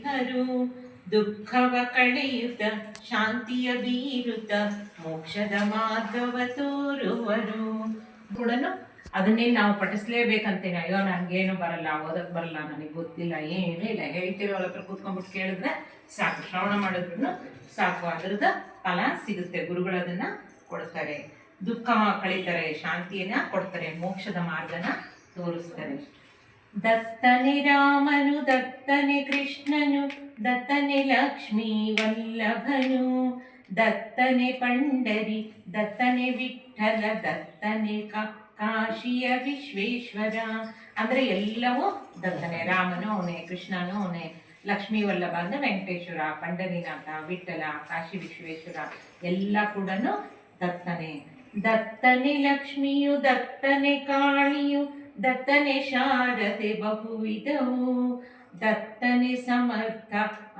ಹರು ದುಃಖವ ಕಳೆಯುತ್ತ ಶಾಂತಿಯ ಬೀರುತ್ತ ಮೋಕ್ಷದ ಮಾರ್ಗವ ತೋರುವರು ಕೂಡ ಅದನ್ನೇ ನಾವು ಪಠಿಸ್ಲೇಬೇಕಂತೇನೆ. ಅಯ್ಯೋ ನನಗೇನು ಬರಲ್ಲ, ಓದಕ್ಕೆ ಬರಲ್ಲ, ನನಗೆ ಗೊತ್ತಿಲ್ಲ, ಏನೂ ಇಲ್ಲ, ಹೇಳ್ತಿರೋರ ಹತ್ರ ಕೂತ್ಕೊಂಡ್ಬಿಟ್ಟು ಕೇಳಿದ್ರೆ ಸಾಕು, ಶ್ರವಣ ಮಾಡಿದ್ರು ಸಾಕು, ಅದ್ರದ್ದು ಫಲ ಸಿಗುತ್ತೆ. ಗುರುಗಳದನ್ನ ಕೊಡ್ತಾರೆ, ದುಃಖ ಕಳೀತಾರೆ, ಶಾಂತಿಯನ್ನ ಕೊಡ್ತಾರೆ, ಮೋಕ್ಷದ ಮಾರ್ಗನ ತೋರಿಸ್ತಾರೆ. ದತ್ತನೆ ರಾಮನು, ದತ್ತನೆ ಕೃಷ್ಣನು, ದತ್ತನೆ ಲಕ್ಷ್ಮೀ ವಲ್ಲಭನು, ದತ್ತನೆ ಪಂಡರಿ, ದತ್ತನೆ ವಿಠಲ, ದತ್ತನೆ ಕಾಶಿಯ ವಿಶ್ವೇಶ್ವರ. ಅಂದ್ರೆ ಎಲ್ಲವೂ ದತ್ತನೆ. ರಾಮನು ಅವನೇ, ಕೃಷ್ಣನು ಅವನೇ, ಲಕ್ಷ್ಮೀ ವಲ್ಲಭ ಅಂದ್ರೆ ವೆಂಕಟೇಶ್ವರ, ಪಂಡರಿನಾಥ, ವಿಠಲ, ಕಾಶಿ ವಿಶ್ವೇಶ್ವರ ಎಲ್ಲ ಕೂಡ ದತ್ತನೆ. ದತ್ತನೆ ಲಕ್ಷ್ಮಿಯು, ದತ್ತನೆ ಕಾಳಿಯು, ದತ್ತನೆ ಶಾರದೆ ಬಹುವಿಧವು, ದತ್ತನೆ ಸಮರ್ಥ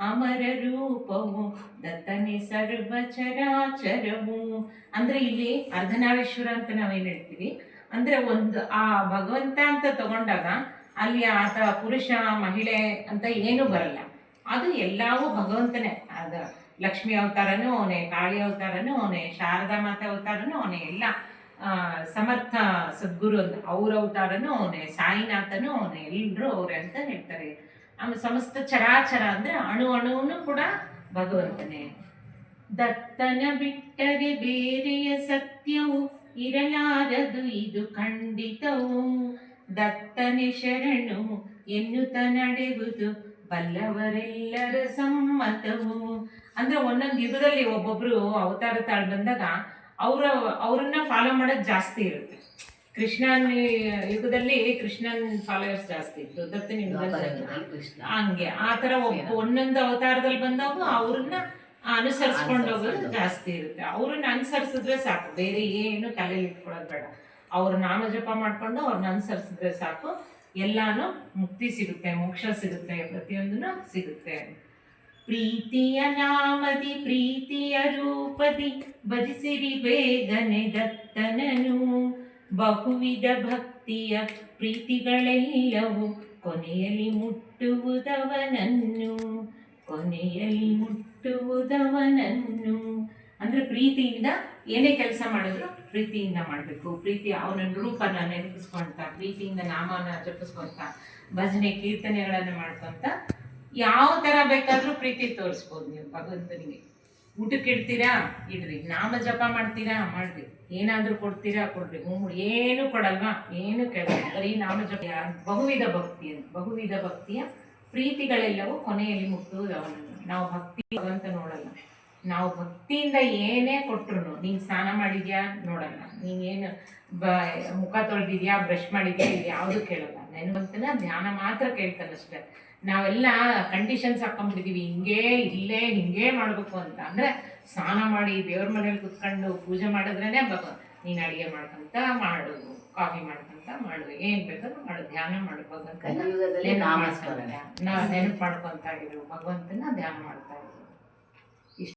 ಅಮರ ರೂಪವು, ದತ್ತನೆ ಸರ್ವ ಚರಾಚರವು. ಅಂದ್ರೆ ಇಲ್ಲಿ ಅರ್ಧನಾರೀಶ್ವರ ಅಂತ ನಾವೇನ್ ಹೇಳ್ತೀವಿ ಅಂದ್ರೆ ಒಂದು ಆ ಭಗವಂತ ಅಂತ ತಗೊಂಡಾಗ ಅಲ್ಲಿ ಆತ ಪುರುಷ ಮಹಿಳೆ ಅಂತ ಏನೂ ಬರಲ್ಲ, ಅದು ಎಲ್ಲವೂ ಭಗವಂತನೇ. ಅದ ಲಕ್ಷ್ಮಿ ಅವತಾರನೂ ಅವನೇ, ಕಾಳಿ ಅವತಾರನೂ ಅವನೇ, ಶಾರದಾ ಮಾತೆ ಅವತಾರನೂ ಅವನೇ, ಎಲ್ಲ ಸಮರ್ಥ ಸದ್ಗುರು ಅಂತ ಅವ್ರ ಅವತಾರನೂ ಅವನೇ, ಸಾಯಿನಾಥನೂ ಅವನೇ, ಎಲ್ಲರೂ ಅವ್ರೆ ಅಂತ ಹೇಳ್ತಾರೆ. ಆಮೇಲೆ ಸಮಸ್ತ ಚರಾಚರ ಅಂದ್ರೆ ಅಣು ಅಣುವನ್ನು ಕೂಡ ಭಗವಂತನೇ. ದತ್ತನ ಬಿಟ್ಟರೆ ಬೇರೆಯ ಸತ್ಯವು ಇರಲಾರದು ಇದು ಖಂಡಿತವು, ದತ್ತನೆ ಶರಣು ಎನ್ನುತ್ತ ನಡೆಯುವುದು ಬಲ್ಲವರೆಲ್ಲರ ಸಮ್ಮತವು. ಅಂದ್ರೆ ಒಂದೊಂದು ಯುಗದಲ್ಲಿ ಒಬ್ಬೊಬ್ರು ಅವತಾರ ತಾಳ್ ಬಂದಾಗ ಅವ್ರನ್ನ ಫಾಲೋ ಮಾಡೋದು ಜಾಸ್ತಿ ಇರುತ್ತೆ. ಕೃಷ್ಣನ್ ಯುಗದಲ್ಲಿ ಕೃಷ್ಣನ್ ಫಾಲೋವರ್ಸ್ ಜಾಸ್ತಿ ಇತ್ತು, ದತ್ತನ ಯುಗದಲ್ಲಿ ಹಂಗೆ ಆ ತರ ಒಂದೊಂದು ಅವತಾರದಲ್ಲಿ ಬಂದಾಗ ಅವ್ರನ್ನ ಅನುಸರಿಸ್ಕೊಂಡು ಹೋಗೋದು ಜಾಸ್ತಿ ಇರುತ್ತೆ. ಅವ್ರನ್ನ ಅನುಸರಿಸಿದ್ರೆ ಸಾಕು, ಬೇರೆ ಏನು ತಲೆಯಲ್ಲಿ ಇಟ್ಕೊಳ್ಳೋದು ಬೇಡ. ಅವ್ರ ನಾಮ ಜಪ ಮಾಡ್ಕೊಂಡು ಅವ್ರನ್ನ ಅನುಸರಿಸಿದ್ರೆ ಸಾಕು, ಎಲ್ಲಾನು ಮುಕ್ತಿ ಸಿಗುತ್ತೆ, ಮೋಕ್ಷ ಸಿಗುತ್ತೆ, ಪ್ರತಿಯೊಂದನ್ನು ಸಿಗುತ್ತೆ. ಪ್ರೀತಿಯ ನಾಮದಿ ಪ್ರೀತಿಯ ರೂಪದಿ ಭಜಿಸಿರಿ ಬೇಗನೆ ದತ್ತನನು, ಬಹುವಿಧ ಭಕ್ತಿಯ ಪ್ರೀತಿಗಳೆಲ್ಲವೂ ಕೊನೆಯಲ್ಲಿ ಮುಟ್ಟುವುದವನನ್ನು, ಕೊನೆಯಲ್ಲಿ ಮುಟ್ಟುವುದವನನ್ನು. ಅಂದ್ರೆ ಪ್ರೀತಿಯಿಂದ ಏನೇ ಕೆಲಸ ಮಾಡಿದ್ರು ಪ್ರೀತಿಯಿಂದ ಮಾಡಬೇಕು. ಪ್ರೀತಿ ಅವನ ರೂಪನ ನೆನಪಿಸ್ಕೊಂತ, ಪ್ರೀತಿಯಿಂದ ನಾಮನ ಜಪಿಸ್ಕೊಂತ, ಭಜನೆ ಕೀರ್ತನೆಗಳನ್ನು ಮಾಡ್ಕೊಂತ ಯಾವ ಥರ ಬೇಕಾದರೂ ಪ್ರೀತಿ ತೋರಿಸ್ಬೋದು ನೀವು ಭಗವಂತನಿಗೆ. ಊಟಕ್ಕೆ ಇಡ್ತೀರಾ ಇಡ್ರಿ, ನಾಮ ಜಪ ಮಾಡ್ತೀರಾ ಮಾಡ್ರಿ, ಏನಾದರೂ ಕೊಡ್ತೀರಾ ಕೊಡ್ರಿ, ಏನು ಕೊಡಲ್ವಾ ಏನು ಕೇಳಲ್ಲ, ಬರೀ ನಾಮ ಜಪ. ಬಹುವಿಧ ಭಕ್ತಿ ಅಂತ, ಬಹುವಿಧ ಭಕ್ತಿಯ ಪ್ರೀತಿಗಳೆಲ್ಲವೂ ಕೊನೆಯಲ್ಲಿ ಮುಟ್ಟುವುದು ಅವನನ್ನು. ನಾವು ಭಕ್ತಿ ಭಗವಂತ ನೋಡಲ್ಲ, ನಾವು ಭಕ್ತಿಯಿಂದ ಏನೇ ಕೊಟ್ಟರು, ನೀನು ಸ್ನಾನ ಮಾಡಿದ್ಯಾ ನೋಡಲ್ಲ, ನೀನೇನು ಮುಖ ತೊಳೆದಿದ್ಯಾ, ಬ್ರಷ್ ಮಾಡಿದ್ಯಾ, ಇದು ಯಾವುದು ಕೇಳಲ್ಲ. ನೆನಪಂತನ ಧ್ಯಾನ ಮಾತ್ರ ಕೇಳ್ತಾನಷ್ಟೇ. ನಾವೆಲ್ಲ ಕಂಡೀಷನ್ಸ್ ಹಾಕೊಂಡ್ಬಿಟ್ಟಿದೀವಿ, ಹಿಂಗೇ ಇಲ್ಲೇ ಹಿಂಗೇ ಮಾಡಬೇಕು ಅಂತ. ಅಂದರೆ ಸ್ನಾನ ಮಾಡಿ ದೇವ್ರ ಮನೇಲಿ ಕುತ್ಕೊಂಡು ಪೂಜೆ ಮಾಡಿದ್ರೇ ನೀನು ಅಡುಗೆ ಮಾಡ್ಕೊಂತ ಮಾಡು, ಕಾಫಿ ಮಾಡ್ಕೊಂತ ಮಾಡು, ಏನು ಬೇಕಾದ್ರೂ ಮಾಡು, ಧ್ಯಾನ ಮಾಡ್ಬೇಕಂತ ನೆನಪು ಮಾಡ್ಕೊತಾ ಇದ್ರು, ಭಗವಂತನ ಧ್ಯಾನ ಮಾಡ್ತಾ ಇದ್ರು.